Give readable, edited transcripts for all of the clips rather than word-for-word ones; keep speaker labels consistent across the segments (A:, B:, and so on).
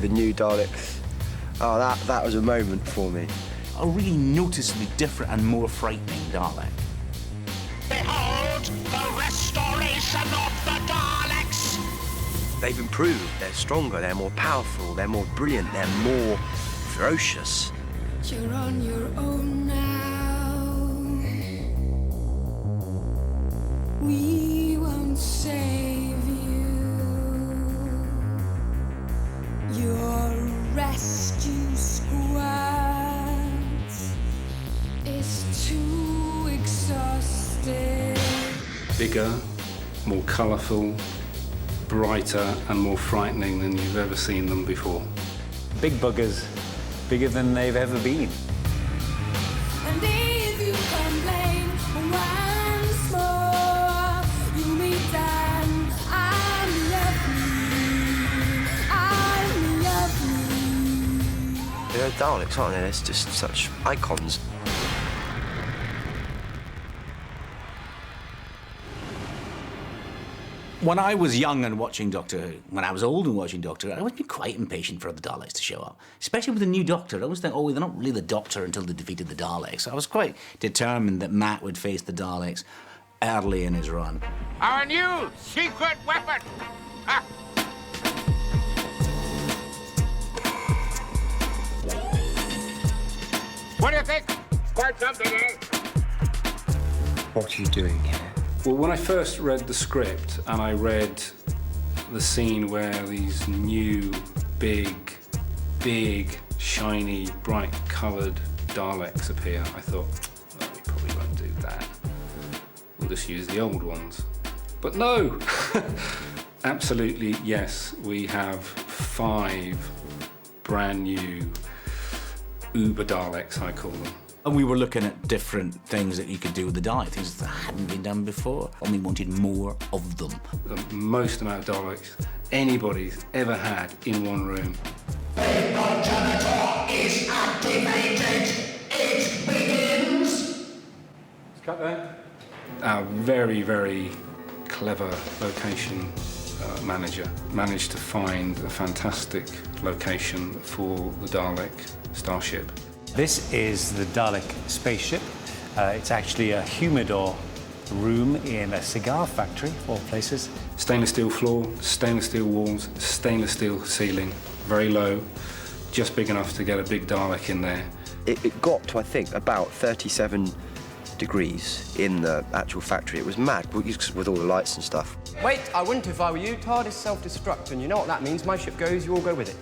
A: the new Daleks. Oh, that was a moment for me.
B: A really noticeably different and more frightening Dalek.
C: Behold the restoration of the Daleks!
A: They've improved, they're stronger, they're more powerful, they're more brilliant, they're more ferocious.
D: You're on your own now. We won't save you. Your rescue squad is too exhausted.
E: Bigger, more colourful, brighter and more frightening than you've ever seen them before.
F: Big buggers, bigger than they've ever been.
D: And if you complain once more, you meet them. I'm lovely.
A: They're Daleks, aren't they? They're just such icons.
B: When I was young and watching Doctor Who, when I was old and watching Doctor Who, I would be quite impatient for the Daleks to show up. Especially with the new Doctor. I always think, oh, they're not really the Doctor until they defeated the Daleks. I was quite determined that Matt would face the Daleks early in his run.
C: Our new secret weapon! Ha! What do you think? Quite something, eh?
A: What are you doing here?
E: Well, when I first read the script and I read the scene where these new, big, shiny, bright-coloured Daleks appear, I thought, well, we probably won't do that. We'll just use the old ones. But no! Absolutely, yes, we have 5 brand new Uber Daleks, I call them.
B: And we were looking at different things that you could do with the Dalek, things that hadn't been done before, and we wanted more of them.
E: The most amount of Daleks anybody's ever had in one room.
C: The progenitor is activated. It begins.
E: Cut there. Our very, very clever location manager managed to find a fantastic location for the Dalek starship.
F: This is the Dalek spaceship. It's actually a humidor room in a cigar factory, of all places.
E: Stainless steel floor, stainless steel walls, stainless steel ceiling, very low, just big enough to get a big Dalek in there.
A: It got to, I think, about 37 degrees in the actual factory. It was mad with all the lights and stuff.
G: Wait, I wouldn't if I were you. TARDIS self-destruct, and you know what that means. My ship goes, you all go with it.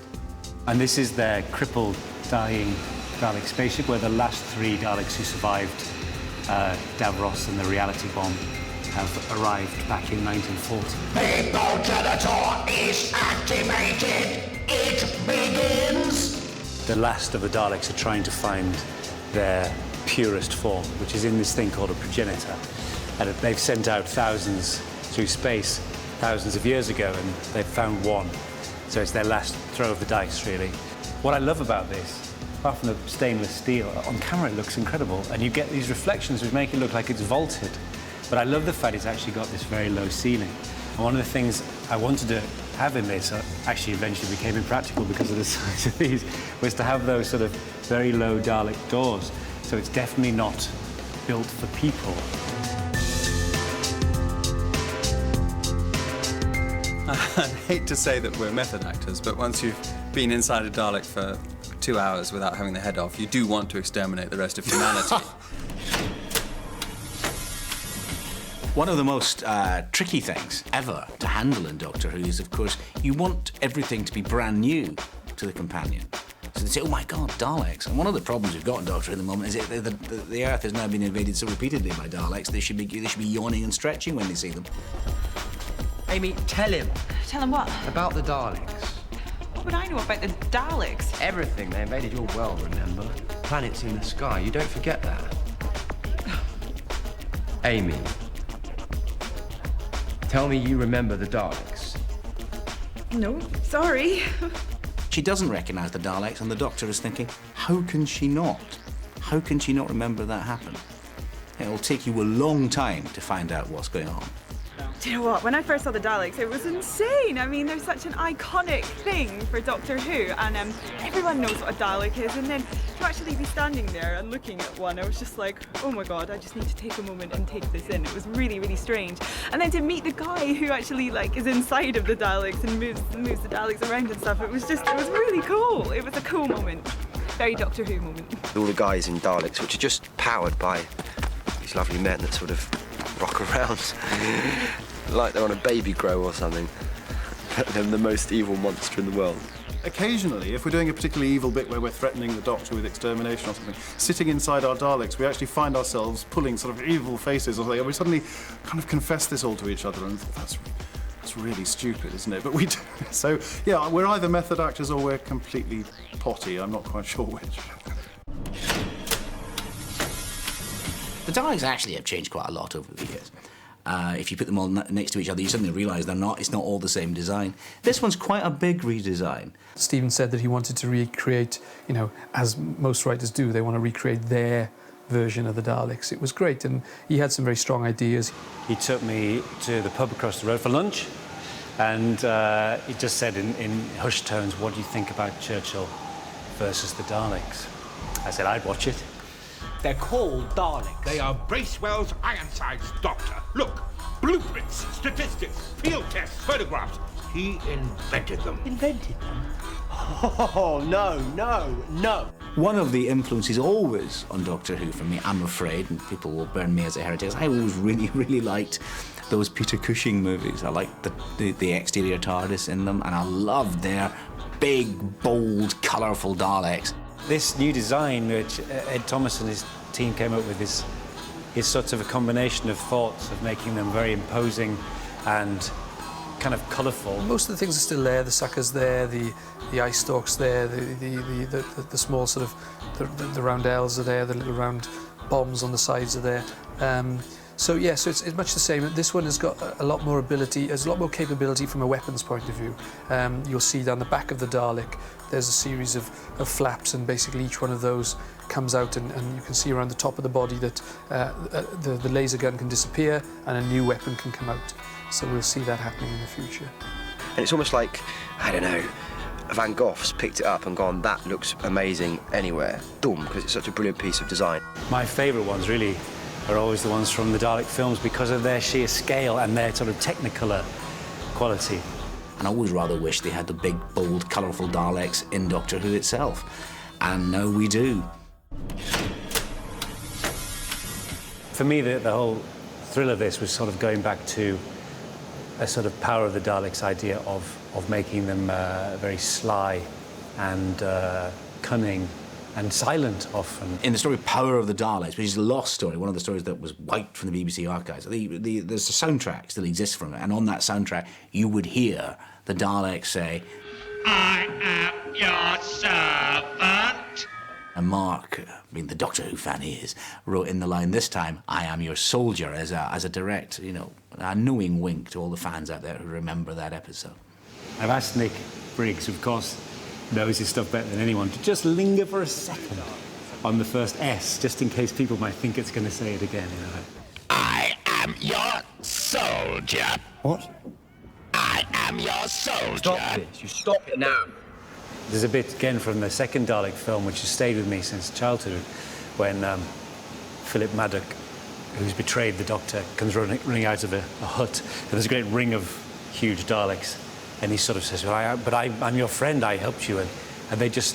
F: And this is their crippled, dying Dalek spaceship, where the last 3 Daleks who survived Davros and the reality bomb have arrived back in 1940.
C: The progenitor is activated. It begins.
F: The last of the Daleks are trying to find their purest form, which is in this thing called a progenitor. And they've sent out thousands through space thousands of years ago, and they've found one. So it's their last throw of the dice, really. What I love about this, apart from the stainless steel, on camera it looks incredible, and you get these reflections which make it look like it's vaulted. But I love the fact it's actually got this very low ceiling. And one of the things I wanted to have in this, actually eventually became impractical because of the size of these, was to have those sort of very low Dalek doors. So it's definitely not built for people.
H: I hate to say that we're method actors, but once you've been inside a Dalek for 2 hours without having the head off, you do want to exterminate the rest of humanity.
B: One of the most tricky things ever to handle in Doctor Who is, of course, you want everything to be brand new to the companion. So they say, oh my God, Daleks. And one of the problems we've got in Doctor Who at the moment is that the Earth has now been invaded so repeatedly by Daleks, they should be yawning and stretching when they see them.
G: Amy, tell him.
I: Tell him what?
G: About the Daleks.
I: What would I know about the Daleks?
G: Everything. They invaded your world, remember? Planets in the sky. You don't forget that. Amy, tell me you remember the Daleks.
I: No, sorry.
B: She doesn't recognise the Daleks, and the Doctor is thinking, how can she not? How can she not remember that happened? It'll take you a long time to find out what's going on.
I: Do you know what? When I first saw the Daleks, it was insane. I mean, they're such an iconic thing for Doctor Who, and everyone knows what a Dalek is. And then to actually be standing there and looking at one, I was just like, oh my God, I just need to take a moment and take this in. It was really, really strange. And then to meet the guy who actually like is inside of the Daleks and moves the Daleks around and stuff, it was really cool. It was a cool moment. Very Doctor Who moment.
A: All the guys in Daleks, which are just powered by these lovely men that sort of rock around like they're on a baby grow or something. They're the most evil monster in the world.
J: Occasionally, if we're doing a particularly evil bit where we're threatening the Doctor with extermination or something, sitting inside our Daleks, we actually find ourselves pulling sort of evil faces or something, and we suddenly kind of confess this all to each other, and that's really stupid, isn't it? But we do. So, yeah, we're either method actors or we're completely potty. I'm not quite sure which.
B: The Daleks actually have changed quite a lot over the years. If you put them all next to each other, you suddenly realise it's not all the same design. This one's quite a big redesign.
K: Stephen said that he wanted to recreate, you know, as most writers do, they want to recreate their version of the Daleks. It was great, and he had some very strong ideas.
F: He took me to the pub across the road for lunch, and he just said in hushed tones, "What do you think about Churchill versus the Daleks?" I said, "I'd watch it."
C: They're called Daleks. They are Bracewell's Ironsides, Doctor. Look, blueprints, statistics, field tests, photographs. He invented them.
G: Invented them? Oh, no.
B: One of the influences always on Doctor Who for me, I'm afraid, and people will burn me as a heretic, I always really, really liked those Peter Cushing movies. I liked the exterior TARDIS in them, and I loved their big, bold, colourful Daleks.
F: This new design, which Ed Thomas and his team came up with, is sort of a combination of thoughts of making them very imposing and kind of colourful.
K: Most of the things are still there. The suckers there, the eye stalks there, the small sort of the roundels are there, the little round bombs on the sides are there. So it's much the same. This one has got a lot more ability, has a lot more capability from a weapons point of view. You'll see down the back of the Dalek, there's a series of flaps, and basically each one of those comes out, and you can see around the top of the body that the laser gun can disappear and a new weapon can come out. So we'll see that happening in the future.
A: And it's almost like, I don't know, Van Gogh's picked it up and gone, that looks amazing anywhere. Boom, because it's such a brilliant piece of design.
F: My favourite ones really are always the ones from the Dalek films because of their sheer scale and their sort of technicolor quality.
B: And I always rather wish they had the big, bold, colourful Daleks in Doctor Who itself. And now we do.
F: For me, the whole thrill of this was sort of going back to a sort of power of the Daleks idea of making them very sly and cunning and silent often.
B: In the story Power of the Daleks, which is a lost story, one of the stories that was wiped from the BBC archives, there's a soundtrack still exists from it, and on that soundtrack you would hear the Daleks say,
C: I am your servant.
B: And Mark, being the Doctor Who fan he is, wrote in the line this time, I am your soldier, as a direct, a knowing wink to all the fans out there who remember that episode.
F: I've asked Nick Briggs, who of course knows his stuff better than anyone, to just linger for a second on the first S, just in case people might think it's going to say it again.
C: I am your soldier.
A: What?
C: I am your soldier.
A: Stop this. You stop it now.
F: There's a bit, again, from the second Dalek film, which has stayed with me since childhood, when Philip Maddock, who's betrayed the Doctor, comes running out of a hut, and there's a great ring of huge Daleks, and he sort of says, I'm your friend, I helped you, and they just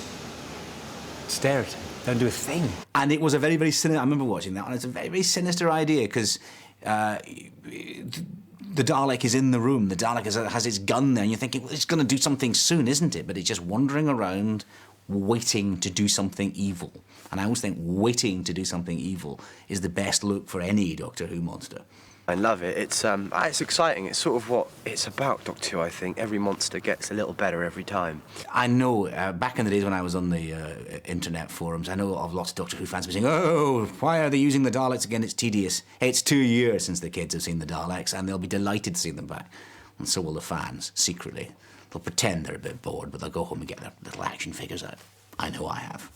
F: stare at him, don't do a thing.
B: And it was a very, very sinister, I remember watching that, and it's a very, very sinister idea, because the Dalek is in the room, the Dalek has its gun there, and you're thinking, well, it's going to do something soon, isn't it? But it's just wandering around, waiting to do something evil. And I always think waiting to do something evil is the best look for any Doctor Who monster.
A: I love it. It's exciting. It's sort of what it's about, Doctor Who, I think. Every monster gets a little better every time.
B: I know, back in the days when I was on the internet forums, I know of lots of Doctor Who fans saying, oh, why are they using the Daleks again? It's tedious. It's 2 years since the kids have seen the Daleks, and they'll be delighted to see them back. And so will the fans, secretly. They'll pretend they're a bit bored, but they'll go home and get their little action figures out. I know I have.